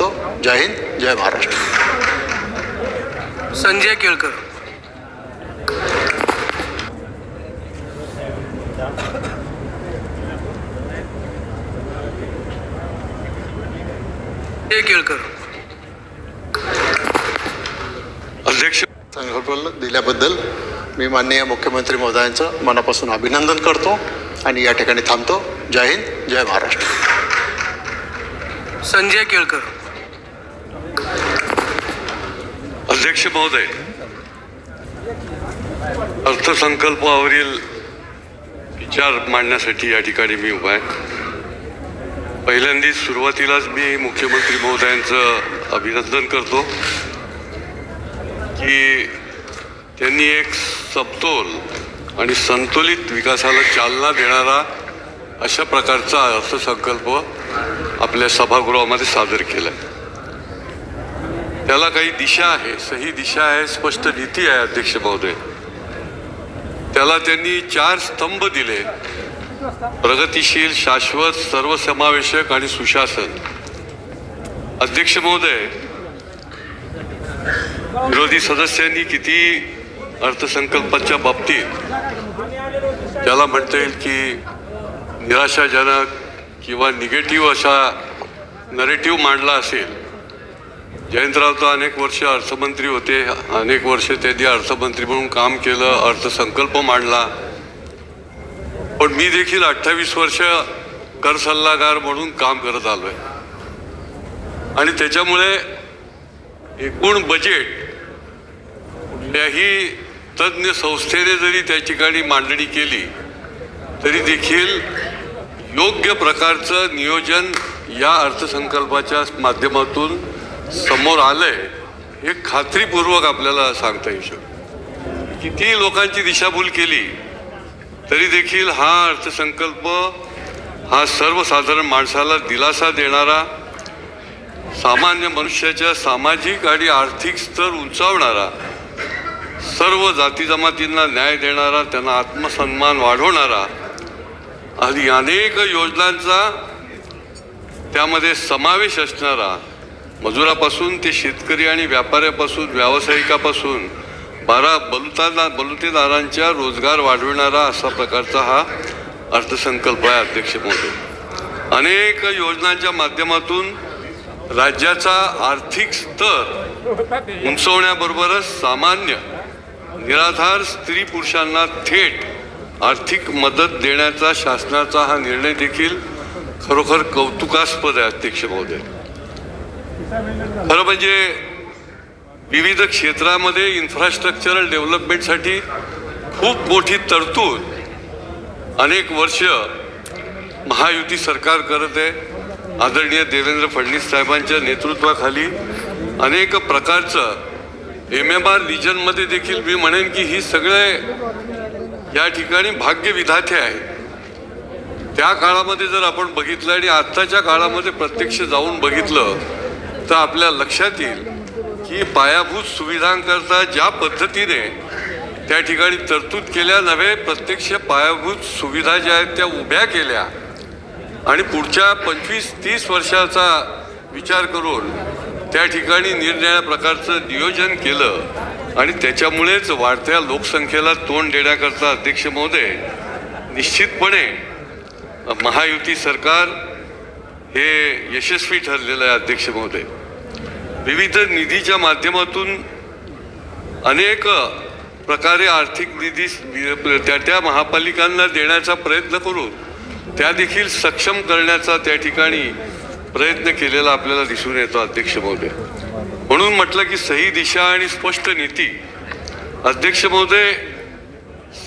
थांबतो. जय हिंद, जय महाराष्ट्र. संजय केळकर. केळकर. अध्यक्ष संकल्प दिल्याबद्दल मी माननीय मुख्यमंत्री महोदयांचं मनापासून अभिनंदन करतो आणि या ठिकाणी थांबतो. जय हिंद, जय महाराष्ट्र. संजय केळकर. अध्यक्ष महोदय, अर्थसंकल्पावरील विचार मांडण्यासाठी या ठिकाणी मी उभा आहे. पहिल्यांदा सुरुवातीलाच मी मुख्यमंत्री महोदयांचं अभिनंदन करतो की त्यांनी एक समतोल आणि संतुलित विकासाला चालना देणारा अशा प्रकारचा अर्थसंकल्प आपल्या सभागृहामध्ये सादर केला. त्याला काही दिशा आहे, सही दिशा आहे, स्पष्ट नीती आहे. अध्यक्ष महोदय, त्याला त्यांनी 4 स्तंभ दिले: प्रगतिशील, शाश्वत, सर्वसमावेशक आणि सुशासन. अध्यक्ष महोदय, विरोधी सदस्यांनी किती अर्थसंकल्पाच्या बाबतीत ज्याला म्हणता येईल की निराशाजनक किंवा निगेटिव्ह असा नरेटिव्ह मांडला असेल. जयंतराव तर अनेक वर्ष अर्थमंत्री होते, अनेक वर्ष त्यांनी अर्थमंत्री म्हणून काम केलं, अर्थसंकल्प मांडला. पण मी देखील 28 वर्ष कर सल्लागार म्हणून काम करत आलो आहे आणि त्याच्यामुळे एकूण बजेट कुठल्याही तज्ज्ञ संस्थेने जरी त्या ठिकाणी मांडणी केली तरी देखील योग्य प्रकारचं नियोजन या अर्थसंकल्पाच्या माध्यमातून समोर आलंय हे खात्रीपूर्वक आपल्याला सांगता येऊ शकतं. किती लोकांची दिशाभूल केली तरी देखील हा अर्थसंकल्प हा सर्वसाधारण माणसाला दिलासा देणारा, सामान्य मनुष्याच्या सामाजिक आणि आर्थिक स्तर उंचावणारा, सर्व जाती जमातींना न्याय देणारा, त्यांना आत्मसन्मान वाढवणारा आणि अनेक योजनांचा त्यामध्ये समावेश असणारा, मजुरापासून ते शेतकरी आणि व्यापाऱ्यापासून व्यावसायिकापासून बलुतेदारांच्या रोजगार वाढविणारा असा प्रकारचा हा अर्थसंकल्प आहे. अध्यक्ष महोदय, अनेक योजनांच्या माध्यमातून राज्याचा आर्थिक स्तर उंचवण्याबरोबरच सामान्य निराधार स्त्री पुरुषांना थेट आर्थिक मदत देण्याचा शासनाचा हा निर्णय देखील खरोखर कौतुकास्पद आहे. अध्यक्ष महोदय, खरं म्हणजे विविध क्षेत्रामध्ये इन्फ्रास्ट्रक्चरल डेव्हलपमेंटसाठी खूप मोठी तरतूद अनेक वर्ष महायुती सरकार करत आहे. आदरणीय देवेंद्र फडणवीस साहेबांच्या नेतृत्वाखाली अनेक प्रकारचं MMR रिजनमध्ये देखील मी म्हणेन की ही सगळे या ठिकाणी भाग्यविधाते आहे. त्या काळामध्ये जर आपण बघितलं आणि आत्ताच्या काळामध्ये प्रत्यक्ष जाऊन बघितलं तर आपल्या लक्षात येईल की पायाभूत सुविधांकरता ज्या पद्धतीने त्या ठिकाणी तरतूद केल्या नव्हे, प्रत्यक्ष पायाभूत सुविधा ज्या आहेत त्या उभ्या केल्या आणि पुढच्या 25-30 वर्षाचा विचार करून त्या ठिकाणी निरनिराळ्या प्रकारचं नियोजन केलं आणि त्याच्यामुळेच वाढत्या लोकसंख्येला तोंड देण्याकरता अध्यक्ष महोदय निश्चितपणे महायुती सरकार हे यशस्वी ठरलेलं आहे. अध्यक्ष महोदय, विविध निधीच्या माध्यमातून अनेक प्रकारे आर्थिक निधी त्या महापालिकांना देण्याचा प्रयत्न करून त्या देखील सक्षम करण्याचा त्या ठिकाणी प्रयत्न केलेला आपल्याला दिसून येतो. अध्यक्ष महोदय, म्हणून म्हटलं की सही दिशा आणि स्पष्ट नीती. अध्यक्ष महोदय,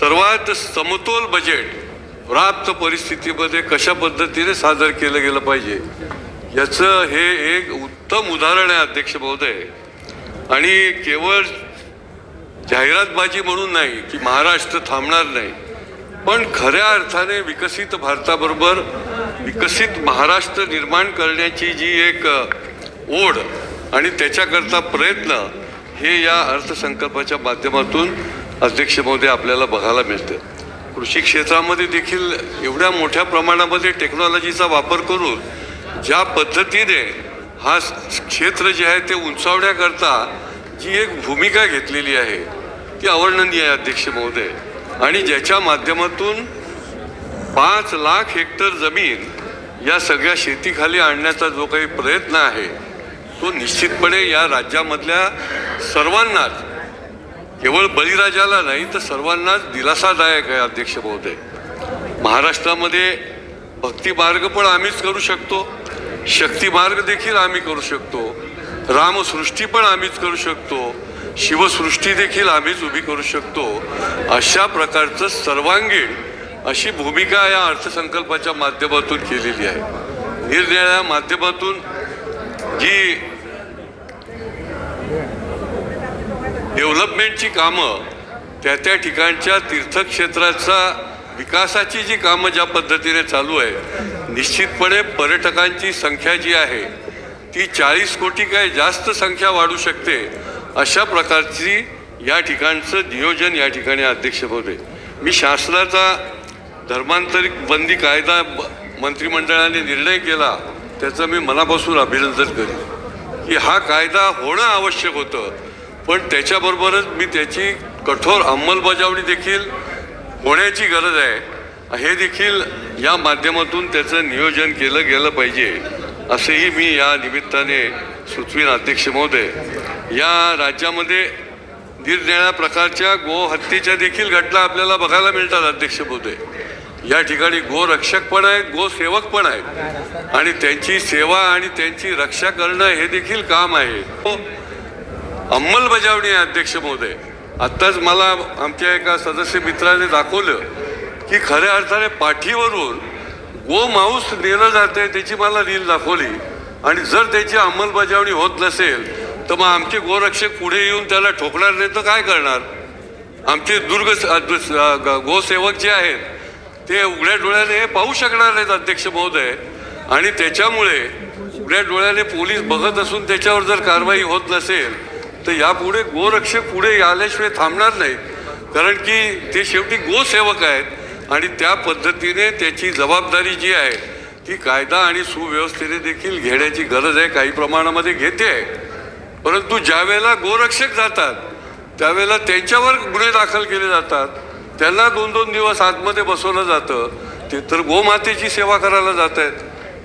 सर्वात समतोल बजेट प्राप्त परिस्थितीमध्ये कशा पद्धतीने सादर केलं गेलं पाहिजे याचं हे एक उत्तम उदाहरण आहे. अध्यक्ष महोदय, आणि केवळ जाहिरातबाजी म्हणून नाही की महाराष्ट्र थांबणार नाही, पण खऱ्या अर्थाने विकसित भारताबरोबर विकसित महाराष्ट्र निर्माण करण्याची जी एक ओढ आणि त्याच्याकरता प्रयत्न हे या अर्थसंकल्पाच्या माध्यमातून अध्यक्ष महोदय आपल्याला बघायला मिळतं. कृषी क्षेत्रामध्ये देखील एवढ्या मोठ्या प्रमाणामध्ये टेक्नॉलॉजीचा वापर करून ज्या पद्धतीने हा क्षेत्र जे आहे ते उंचावण्याकरता जी एक भूमिका घेतलेली आहे ती अवर्णनीय आहे अध्यक्ष महोदय. आणि ज्याच्या माध्यमातून 5 लाख हेक्टर जमीन या सगळ्या शेतीखाली आणण्याचा जो काही प्रयत्न आहे तो निश्चितपणे या राज्यामधल्या सर्वांनाच, केवळ बळीराजाला नाही तर सर्वांनाच दिलासादायक आहे अध्यक्ष महोदय. महाराष्ट्रामध्ये भक्ती मार्ग पण आम्हीच करू शकतो, शक्ती मार्ग देखील आम्ही करू शकतो, रामसृष्टी पण आम्हीच करू शकतो, शिवसृष्टी देखील आम्हीच उभी करू शकतो. अशा प्रकारचं सर्वांगीण अशी भूमिका या अर्थसंकल्पाच्या माध्यमातून केलेली आहे. निरनिराळ्या माध्यमातून जी डेव्हलपमेंटची कामं, त्या ठिकाणच्या तीर्थक्षेत्राचा विकासाची जी कामं ज्या पद्धतीने चालू आहे, निश्चितपणे पर्यटकांची संख्या जी आहे ती 40 कोटी काय जास्त संख्या वाढू शकते. अशा प्रकारची या ठिकाणचं नियोजन या ठिकाणी अध्यक्ष महोदय. मी शासनाचा धर्मांतरित बंदी कायदा मंत्रिमंडळाने निर्णय केला त्याचं मी मनापासून अभिनंदन करेन की हा कायदा होणं आवश्यक होतं, पण त्याच्याबरोबरच मी त्याची कठोर अंमलबजावणी देखील होण्याची गरज आहे. हे देखील या माध्यमातून त्याचं नियोजन केलं गेलं पाहिजे असेही मी या निमित्ताने सुचवीन अध्यक्ष महोदय. या राज्यामध्ये निरनिराळ्या प्रकारच्या गोहत्येच्या देखील घटना आपल्याला बघायला मिळतात अध्यक्ष महोदय. या ठिकाणी गोरक्षक पण आहेत, गोसेवक पण आहेत आणि त्यांची सेवा आणि त्यांची रक्षा करणं हे देखील काम आहे. अंमलबजावणी आहे अध्यक्ष महोदय. आत्ताच मला आमच्या एका सदस्य मित्राने दाखवलं की खऱ्या अर्थाने पाठीवरून गोमांस नेलं जाते, त्याची मला रील दाखवली. आणि जर त्याची अंमलबजावणी होत नसेल तर मग आमचे गोरक्षक पुढे येऊन त्याला ठोकणार नाही तर काय करणार? आमचे गोसेवक जे आहेत ते उघड्या डोळ्याने हे पाहू शकणार नाहीत अध्यक्ष महोदय. आणि त्याच्यामुळे उघड्या डोळ्याने पोलीस बघत असून त्याच्यावर जर कारवाई होत नसेल तर यापुढे गोरक्षक पुढे आल्याशिवाय थांबणार नाहीत, कारण की ते शेवटी गोसेवक आहेत आणि त्या पद्धतीने त्याची जबाबदारी जी आहे ती कायदा आणि सुव्यवस्थेने देखील घेण्याची गरज आहे, काही प्रमाणामध्ये घेते आहे. परंतु ज्यावेळेला गोरक्षक जातात त्यावेळेला त्यांच्यावर गुन्हे दाखल केले जातात, त्यांना 2-2 दिवस आतमध्ये बसवलं जातं. ते तर गोमातेची सेवा करायला जात आहेत,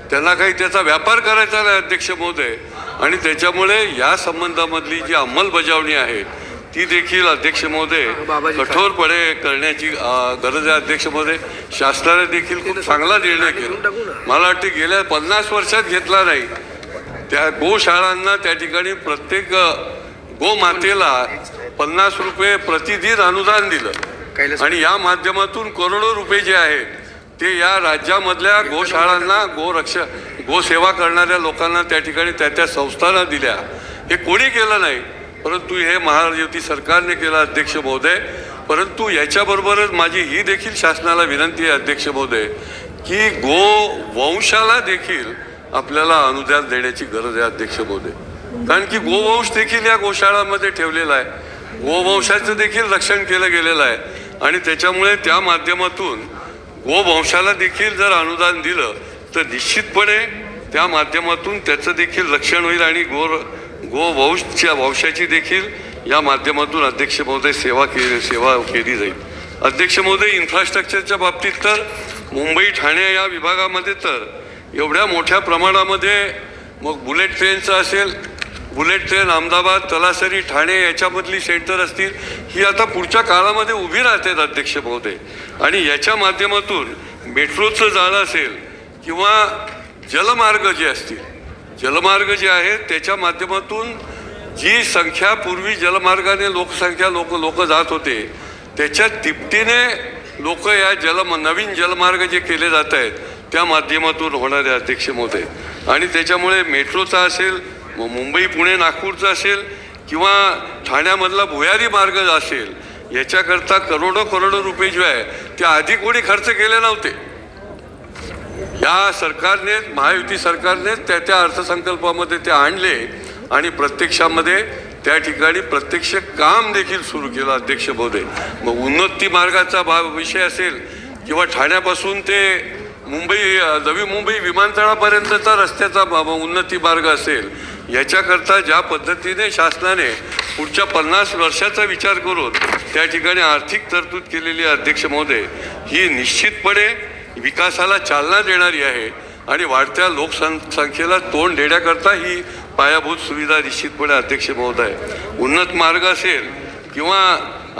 त्यांना काही त्याचा व्यापार करायचा नाही अध्यक्ष महोदय. आणि त्याच्यामुळे या संबंधामधली जी अंमलबजावणी आहे ती देखील अध्यक्ष महोदय कठोरपणे करण्याची गरज आहे अध्यक्ष महोदय. शासनाने देखील खूप चांगला निर्णय केला, मला वाटतं गेल्या 50 वर्षात घेतला नाही. त्या गोशाळांना त्या ठिकाणी प्रत्येक गोमातेला 50 रुपये प्रतिदिन अनुदान दिलं आणि या माध्यमातून करोडो रुपये जे आहेत ते या राज्यामधल्या गोशाळांना, गोसेवा करणाऱ्या लोकांना त्या ठिकाणी त्या संस्थांना दिल्या. हे कोणी केलं नाही, परंतु हे महायुती सरकारने केलं अध्यक्ष महोदय. परंतु याच्याबरोबरच माझी ही देखील शासनाला विनंती आहे अध्यक्ष महोदय की गोवंशाला देखील आपल्याला अनुदान देण्याची गरज आहे अध्यक्ष महोदय. कारण की गोवंश देखील या गोशाळांमध्ये ठेवलेला आहे, गोवंशाचं देखील रक्षण केलं गेलेलं आहे आणि त्याच्यामुळे त्या माध्यमातून गोवंशाला देखील जर अनुदान दिलं तर निश्चितपणे त्या माध्यमातून त्याचं देखील रक्षण होईल आणि वंशाची देखील या माध्यमातून अध्यक्ष महोदय सेवा केली जाईल. अध्यक्ष महोदय, इन्फ्रास्ट्रक्चरच्या बाबतीत तर मुंबई ठाणे या विभागामध्ये तर एवढ्या मोठ्या प्रमाणामध्ये मग बुलेट ट्रेनचं असेल, बुलेट ट्रेन अहमदाबाद, तलासरी, ठाणे याच्यामधली सेंटर असतील, ही आता पुढच्या काळामध्ये उभी राहतात अध्यक्ष महोदय. आणि याच्या माध्यमातून मेट्रोचं जाळं असेल किंवा जलमार्ग जे असतील, जलमार्ग जे आहेत त्याच्या माध्यमातून जी संख्या पूर्वी जलमार्गाने लोक जात होते त्याच्या तिपटीने लोक या नवीन जलमार्ग जे केले जात आहेत त्या माध्यमातून होणारे अध्यक्ष महोदय. आणि त्याच्यामुळे मेट्रोचा असेल, मुंबई पुणे नागपूरचा असेल किंवा ठाण्यामधला भुयारी मार्ग असेल, याच्याकरता करोडो रुपये जे आहे ते आधी कोणी खर्च केले नव्हते. या सरकारने, महायुती सरकारने त्या अर्थसंकल्पामध्ये ते आणले आणि प्रत्यक्षामध्ये त्या ठिकाणी प्रत्यक्ष काम देखील सुरू केलं अध्यक्ष महोदय. मग उन्नती मार्गाचा विषय असेल किंवा ठाण्यापासून ते नवी मुंबई विमानतळापर्यंतचा रस्त्याचा उन्नती मार्ग असेल, याच्याकरता ज्या पद्धतीने शासनाने पुढच्या 50 वर्षाचा विचार करून त्या ठिकाणी आर्थिक तरतूद केलेली आहे अध्यक्ष महोदय, ही निश्चितपणे विकासाला चालना देणारी आहे आणि वाढत्या लोकसंख्येला तोंड देण्याकरता ही पायाभूत सुविधा निश्चितपणे अध्यक्ष महोदय, उन्नत मार्ग असेल किंवा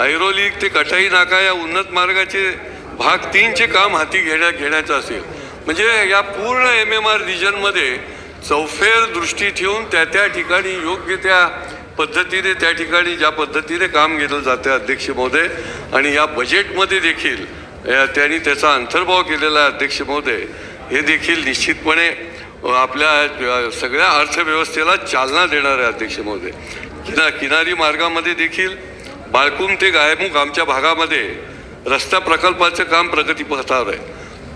ऐरोली ते कटाई नाका या उन्नत मार्गाचे भाग 3चे काम हाती घेण्याचं असेल, म्हणजे या पूर्ण MMR रिजनमध्ये चौफेर दृष्टी ठेवून त्या ठिकाणी योग्य त्या पद्धतीने त्या ठिकाणी ज्या पद्धतीने काम केलं जातं अध्यक्ष महोदय, आणि या बजेटमध्ये देखील त्यांनी त्याचा अंतर्भाव केलेला आहे अध्यक्ष महोदय, हे देखील निश्चितपणे आपल्या सगळ्या अर्थव्यवस्थेला चालना देणार आहे अध्यक्ष महोदय. किनारी मार्गामध्ये देखील बाळकुम ते गायमुख आमच्या भागामध्ये रस्ता प्रकल्पाचं काम प्रगतीपथावर आहे.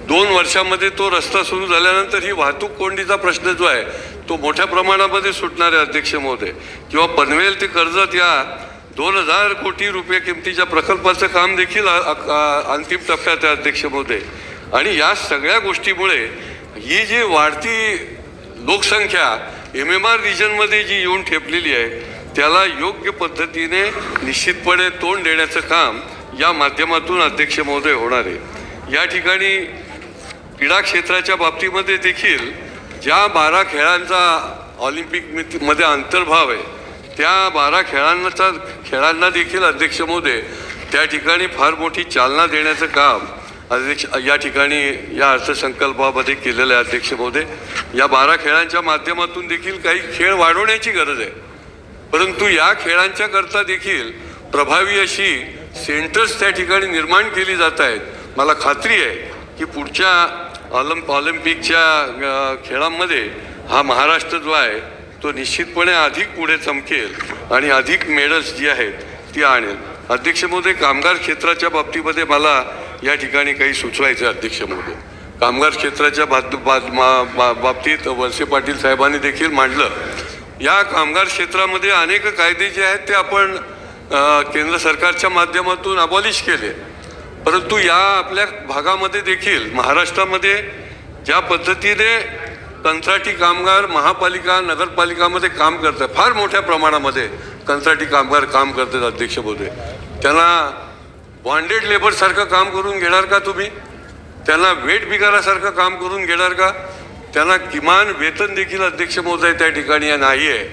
2 वर्षामध्ये तो रस्ता सुरू झाल्यानंतर ही वाहतूक कोंडीचा प्रश्न जो आहे तो मोठ्या प्रमाणामध्ये सुटणार आहे अध्यक्ष महोदय. किंवा पनवेल ते कर्जत या 2000 कोटी रुपये किमतीच्या प्रकल्पाचं काम देखील अंतिम टप्प्यात आहे अध्यक्ष महोदय. आणि या सगळ्या गोष्टीमुळे ही जी वाढती लोकसंख्या MMR रिजनमध्ये जी येऊन ठेपलेली आहे त्याला योग्य पद्धतीने निश्चितपणे तोंड देण्याचं काम या माध्यमातून अध्यक्ष महोदय होणार आहे. या ठिकाणी क्रीडा क्षेत्राच्या बाबतीमध्ये देखील ज्या 12 खेळांचा ऑलिम्पिकमध्ये अंतर्भाव आहे त्या 12 खेळांना देखील अध्यक्ष महोदय त्या ठिकाणी फार मोठी चालना देण्याचं काम या ठिकाणी या अर्थसंकल्पामध्ये केलेलं आहे अध्यक्ष महोदय. या 12 खेळांच्या माध्यमातून देखील काही खेळ वाढवण्याची गरज आहे, परंतु या खेळांच्या करता देखील प्रभावी अशी सेंटर्स त्या ठिकाणी निर्माण केली जात आहेत. मला खात्री आहे की पुढच्या ऑलिम्पिकच्या खेळांमध्ये हा महाराष्ट्र जो आहे तो निश्चितपणे अधिक पुढे चमकेल आणि अधिक मेडल्स जी आहेत ती आणेल. अध्यक्ष महोदय, कामगार क्षेत्राच्या बाबतीमध्ये मला या ठिकाणी काही सुचवायचं आहे अध्यक्ष महोदय. कामगार क्षेत्राच्या बाबतीत वळसे पाटील साहेबांनी देखील मांडलं. या कामगार क्षेत्रामध्ये अनेक कायदे जे आहेत ते आपण केंद्र सरकारच्या माध्यमातून अबॉलिश केले, परंतु या आपल्या भागामध्ये देखील महाराष्ट्रामध्ये ज्या पद्धतीने कंत्राटी कामगार महापालिका नगरपालिकामध्ये काम करतात, फार मोठ्या प्रमाणामध्ये कंत्राटी कामगार काम करतात अध्यक्ष महोदय. त्यांना बॉन्डेड लेबरसारखं काम करून घेणार का तुम्ही? त्यांना वेट बिगारासारखं काम करून घेणार का? त्यांना किमान वेतन देखील अध्यक्ष महोदय त्या ठिकाणी नाही आहे.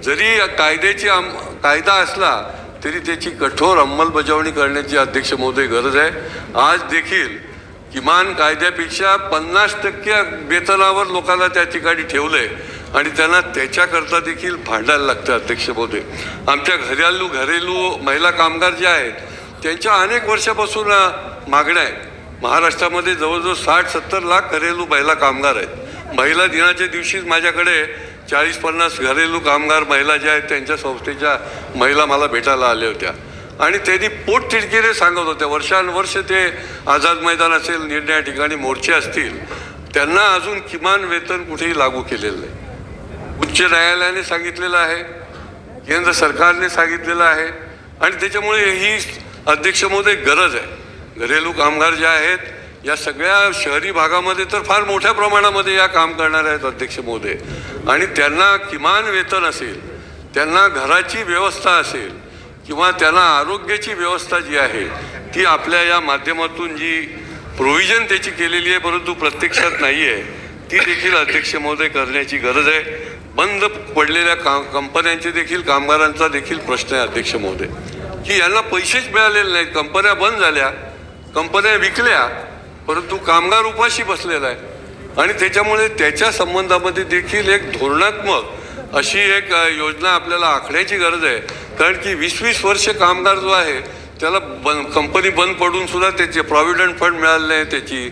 जरी कायदा असला तरी त्याची कठोर अंमलबजावणी करण्याची अध्यक्ष महोदय गरज आहे. आज देखील किमान कायद्यापेक्षा 50% वेतनावर लोकांना त्या ठिकाणी ठेवलंय आणि त्यांना त्याच्याकरता देखील भांडायला लागतं अध्यक्ष महोदय. आमच्या घरेलू महिला कामगार जे आहेत त्यांच्या अनेक वर्षापासून मागण्या आहेत. महाराष्ट्रामध्ये जवळजवळ 60-70 लाख घरेलू महिला कामगार आहेत. महिला दिनाच्या दिवशीच माझ्याकडे 40-50 घरेलू कामगार महिला ज्या आहेत त्यांच्या संस्थेच्या महिला मला भेटायला आल्या होत्या आणि त्यांनी पोटतिडकीने सांगत होत्या. वर्षानुवर्ष ते आझाद मैदान असेल, निर्णया ठिकाणी मोर्चे असतील, त्यांना अजून किमान वेतन कुठेही लागू केलेलं नाही. उच्च न्यायालयाने सांगितलेलं आहे, केंद्र सरकारने सांगितलेलं आहे आणि त्याच्यामुळे ही अध्यक्ष महोदय गरज आहे. घरेलू कामगार जे आहेत या सगळ्या शहरी भागामध्ये तर फार मोठ्या प्रमाणामध्ये या काम करणार आहेत अध्यक्ष महोदय आणि त्यांना किमान वेतन असेल, त्यांना घराची व्यवस्था असेल किंवा त्यांना आरोग्याची व्यवस्था जी आहे ती आपल्या या माध्यमातून जी प्रोव्हिजन त्याची केलेली आहे परंतु प्रत्यक्षात नाही आहे, ती देखील अध्यक्ष महोदय करण्याची गरज आहे. बंद पडलेल्या कंपन्यांचे देखील कामगारांचा देखील प्रश्न आहे अध्यक्ष महोदय की यांना पैसेच मिळालेले नाहीत. कंपन्या बंद झाल्या, कंपन्या विकल्या, परंतु कामगार उपाशी बसलेला आहे आणि त्याच्यामुळे त्याच्या संबंधामध्ये देखील एक धोरणात्मक अशी एक योजना आपल्याला आखण्याची गरज आहे. कारण की 20-20 वर्ष कामगार जो आहे त्याला कंपनी बंद पडून सुद्धा त्याचे प्रॉव्हिडंट फंड मिळाले नाही, त्याची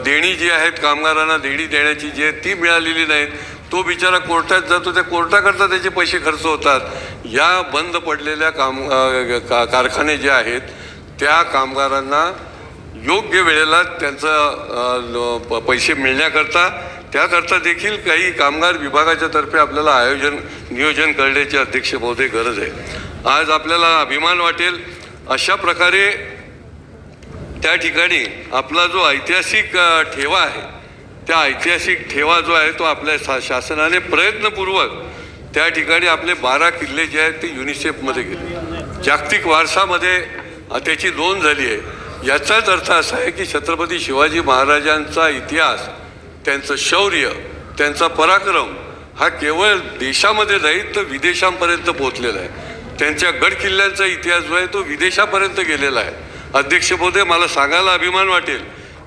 देणी जी आहेत कामगारांना देणी देण्याची जी आहे ती मिळालेली नाहीत. तो बिचारा कोर्टात जातो, त्या कोर्टाकरता त्याचे पैसे खर्च होतात. या बंद पडलेल्या कारखाने जे आहेत त्या कामगारांना योग्य वेळेला त्यांचं पैसे मिळण्याकरता त्याकरता देखील काही कामगार विभागाच्या तर्फे आपल्याला नियोजन करण्याची अध्यक्ष महोदय गरज आहे. आज आपल्याला अभिमान वाटेल अशा प्रकारे त्या ठिकाणी आपला जो ऐतिहासिक ठेवा आहे त्या ऐतिहासिक ठेवा जो आहे तो आपल्या शासनाने प्रयत्नपूर्वक त्या ठिकाणी आपले 12 किल्ले जे आहेत ते युनिसेफमध्ये गेले. जागतिक वारसामध्ये त्याची नोंद झाली आहे. याचाच अर्थ असा आहे की छत्रपती शिवाजी महाराजांचा इतिहास, त्यांचं शौर्य, त्यांचा पराक्रम हा केवळ देशामध्ये नाही तर विदेशांपर्यंत पोहोचलेला आहे. त्यांच्या गड किल्ल्यांचा इतिहास जो आहे तो विदेशापर्यंत गेलेला आहे. अध्यक्ष महोदय, मला सांगायला अभिमान वाटेल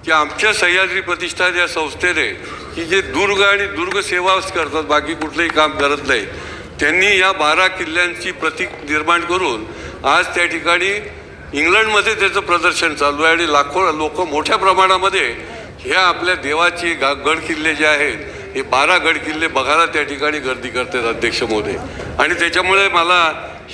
की आमच्या सह्याद्री प्रतिष्ठान या संस्थेने की जे दुर्ग आणि दुर्ग सेवाच करतात, बाकी कुठलंही काम करत नाही, त्यांनी या 12 किल्ल्यांची प्रतीक निर्माण करून आज त्या ठिकाणी इंग्लंडमध्ये त्याचं प्रदर्शन चालू आहे आणि लाखो लोक मोठ्या प्रमाणामध्ये ह्या आपल्या देवाची गड किल्ले जे आहेत हे 12 गड किल्ले बघायला त्या ठिकाणी गर्दी करतात अध्यक्ष महोदय. आणि त्याच्यामुळे मला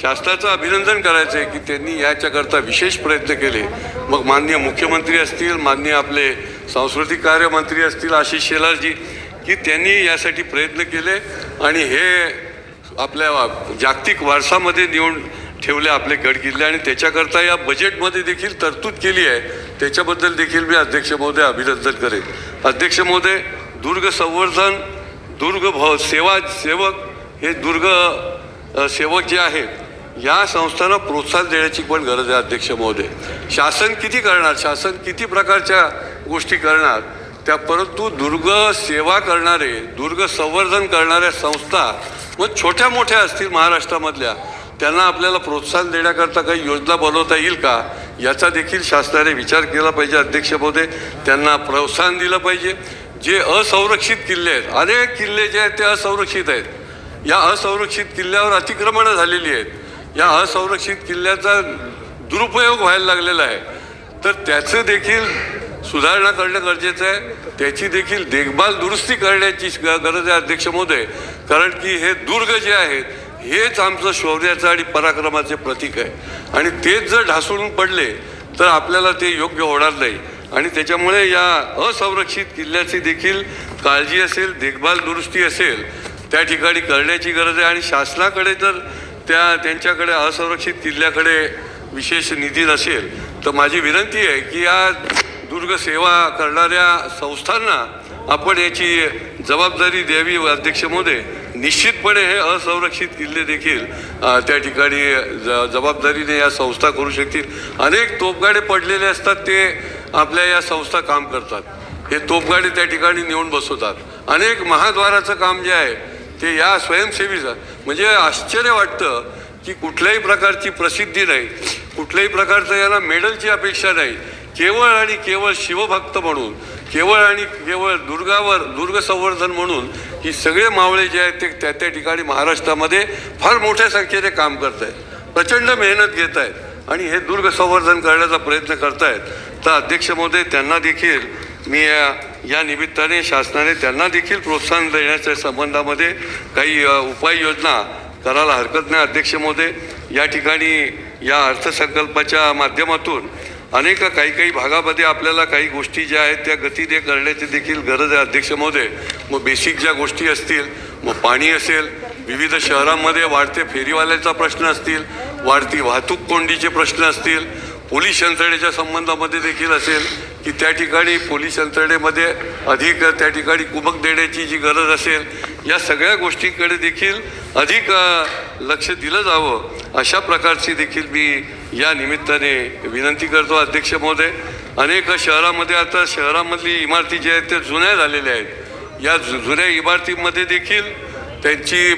शासनाचं अभिनंदन करायचं आहे की त्यांनी याच्याकरता विशेष प्रयत्न केले. मग माननीय मुख्यमंत्री असतील, माननीय आपले सांस्कृतिक कार्य मंत्री असतील आशिष शेलारजी, की त्यांनी यासाठी प्रयत्न केले आणि हे आपल्या जागतिक वारसामध्ये नेऊन ठेवले आपले गड किल्ले. आणि त्याच्याकरता या बजेटमध्ये देखील तरतूद केली आहे. त्याच्याबद्दल देखील मी अध्यक्ष महोदय अभिनंदन करेन. अध्यक्ष महोदय, दुर्ग संवर्धन, दुर्ग सेवक हे दुर्ग सेवक जे आहेत या संस्थांना प्रोत्साहन देण्याची पण गरज आहे अध्यक्ष महोदय. शासन किती करणार, शासन किती प्रकारच्या गोष्टी करणार त्या, परंतु दुर्ग सेवा करणारे, दुर्ग संवर्धन करणाऱ्या संस्था मग छोट्या मोठ्या असतील महाराष्ट्रामधल्या, त्यांना आपल्याला प्रोत्साहन देण्याकरता काही योजना बनवता येईल का याचा देखील शासनाने विचार केला पाहिजे अध्यक्ष महोदय. त्यांना प्रोत्साहन दिलं पाहिजे. जे असंरक्षित किल्ले आहेत, अनेक किल्ले जे आहेत ते असंरक्षित आहेत. या असंरक्षित किल्ल्यावर अतिक्रमणं झालेली आहेत. या असंरक्षित किल्ल्याचा दुरुपयोग व्हायला लागलेला आहे. तर त्याचं देखील सुधारणा करणं गरजेचं आहे. त्याची देखील देखभाल दुरुस्ती करण्याची गरज आहे अध्यक्ष महोदय. कारण की हे दुर्ग जे आहेत हेच आमचं शौर्याचं आणि पराक्रमाचे प्रतीक आहे आणि तेच जर ढासळून पडले तर आपल्याला ते योग्य होणार नाही. आणि त्याच्यामुळे या असंरक्षित किल्ल्याची देखील काळजी असेल, देखभाल दुरुस्ती असेल त्या ठिकाणी करण्याची गरज आहे. आणि शासनाकडे जर त्यांच्याकडे असंरक्षित किल्ल्याकडे विशेष निधी नसेल तर माझी विनंती आहे की या दुर्ग सेवा करणाऱ्या संस्थांना आपण याची जबाबदारी द्यावी अध्यक्ष महोदय. निश्चितपणे हे असंरक्षित किल्ले देखील त्या ठिकाणी जबाबदारीने या संस्था करू शकतील. अनेक तोफगाडे पडलेले असतात, ते आपल्या या संस्था काम करतात. हे तोफगाडे त्या ठिकाणी नेऊन बसवतात. अनेक महाद्वाराचं काम जे आहे ते या स्वयंसेवीचं, म्हणजे आश्चर्य वाटतं की कुठल्याही प्रकारची प्रसिद्धी नाही, कुठल्याही प्रकारचं याला मेडलची अपेक्षा नाही. केवळ आणि केवळ शिवभक्त म्हणून, केवळ आणि केवळ दुर्ग संवर्धन म्हणून ही सगळे मावळे जे आहेत ते त्या ठिकाणी महाराष्ट्रामध्ये फार मोठ्या संख्येने काम करत आहेत, प्रचंड मेहनत घेत आहेत आणि हे दुर्ग संवर्धन करण्याचा प्रयत्न करतायत. तर अध्यक्ष महोदय, त्यांना देखील मी या निमित्ताने शासनाने त्यांना देखील प्रोत्साहन देण्याच्या संबंधामध्ये काही उपाययोजना करायला हरकत नाही अध्यक्ष महोदय. या ठिकाणी या अर्थसंकल्पाच्या माध्यमातून काही भागामध्ये आपल्याला काही गोष्टी ज्या आहेत त्या गतीने करण्याची देखील गरज आहे अध्यक्ष महोदय. मग बेसिक ज्या गोष्टी असतील, मग पाणी असेल, विविध शहरांमध्ये वाढते फेरीवाल्याचा प्रश्न असतील, वाढती वाहतूक कोंडीचे प्रश्न असतील, पोलीस यंत्रणेच्या संबंधामध्ये देखील असेल की त्या ठिकाणी पोलीस यंत्रणेमध्ये अधिक त्या ठिकाणी कुमक देण्याची जी गरज असेल, या सगळ्या गोष्टींकडे देखील अधिक लक्ष दिलं जावं अशा प्रकारची देखील मी या निमित्ताने विनंती करतो अध्यक्ष महोदय. अनेक शहरामध्ये आता शहरामधली इमारती ज्या आहेत त्या जुन्या झालेल्या आहेत. या जुन्या इमारतीमध्ये देखील त्यांची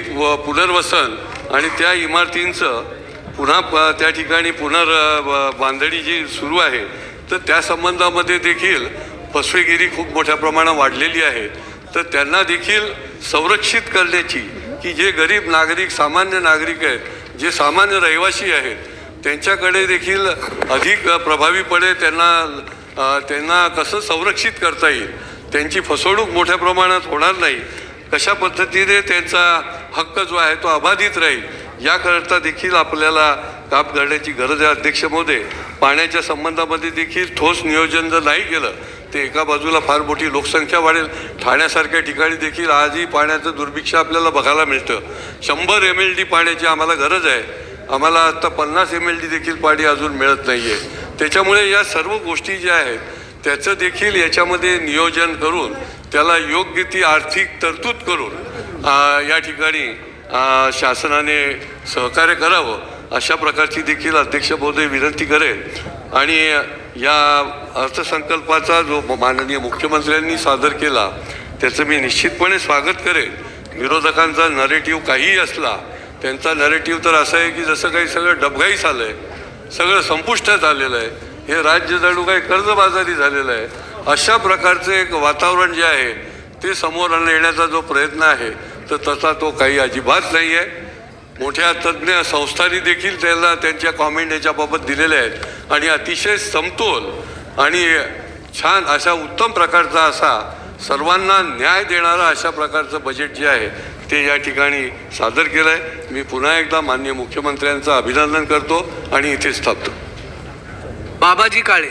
पुनर्वसन आणि त्या इमारतींचं पुन्हा त्या ठिकाणी बांधणी जी सुरू आहे तर त्या संबंधामध्ये देखील फसवेगिरी खूप मोठ्या प्रमाणात वाढलेली आहे. तर त्यांना देखील संरक्षित करण्याची, की जे गरीब नागरिक, सामान्य नागरिक आहेत, जे सामान्य रहिवासी आहेत, त्यांच्याकडे देखील अधिक प्रभावीपणे त्यांना कसं संरक्षित करता येईल, त्यांची फसवणूक मोठ्या प्रमाणात होणार नाही, कशा पद्धतीने त्यांचा हक्क जो आहे तो अबाधित राहील, याकरता देखील आपल्याला काम करण्याची गरज आहे अध्यक्ष महोदय. पाण्याच्या संबंधामध्ये देखील ठोस नियोजन जर नाही केलं ते एका बाजूला फार मोठी लोकसंख्या वाढेल. ठाण्यासारख्या ठिकाणी देखील आजही पाण्याचं दुर्भिक्ष आपल्याला बघायला मिळतं. 100 MLD पाण्याची आम्हाला गरज आहे. आम्हाला आत्ता 50 MLD देखील पाणी अजून मिळत नाही आहे. त्याच्यामुळे या सर्व गोष्टी ज्या आहेत त्याचं देखील याच्यामध्ये नियोजन करून त्याला योग्य ती आर्थिक तरतूद करून या ठिकाणी शासनाने सहकार्य करावं अशा प्रकारची देखील अध्यक्ष महोदय विनंती करेल. आणि या अर्थसंकल्पाचा जो माननीय मुख्यमंत्र्यांनी सादर केला त्याचं मी निश्चितपणे स्वागत करेन. विरोधकांचा नरेटिव्ह काहीही असला, त्यांचा नरेटिव्ह तर असं आहे की जसं काही सगळं डबघाईस आलं आहे, सगळं संपुष्टात आलेलं आहे, हे राज्य जणू काही कर्जबाजारी झालेलं आहे. अशा प्रकारचं एक वातावरण जे आहे ते समोर येण्याचा जो प्रयत्न आहे तर तसा तो काही अजिबात नाही आहे. मोठ्या तज्ज्ञ संस्थांनी देखील त्याला त्यांच्या कॉमेंट याच्याबाबत दिलेल्या आहेत आणि अतिशय समतोल आणि छान अशा उत्तम प्रकारचा असा सर्वांना न्याय देणारा अशा प्रकारचं बजेट जे आहे ते या ठिकाणी सादर केलं आहे. मी पुन्हा एकदा माननीय मुख्यमंत्र्यांचं अभिनंदन करतो आणि इथेच थांबतो. बाबाजी काळे.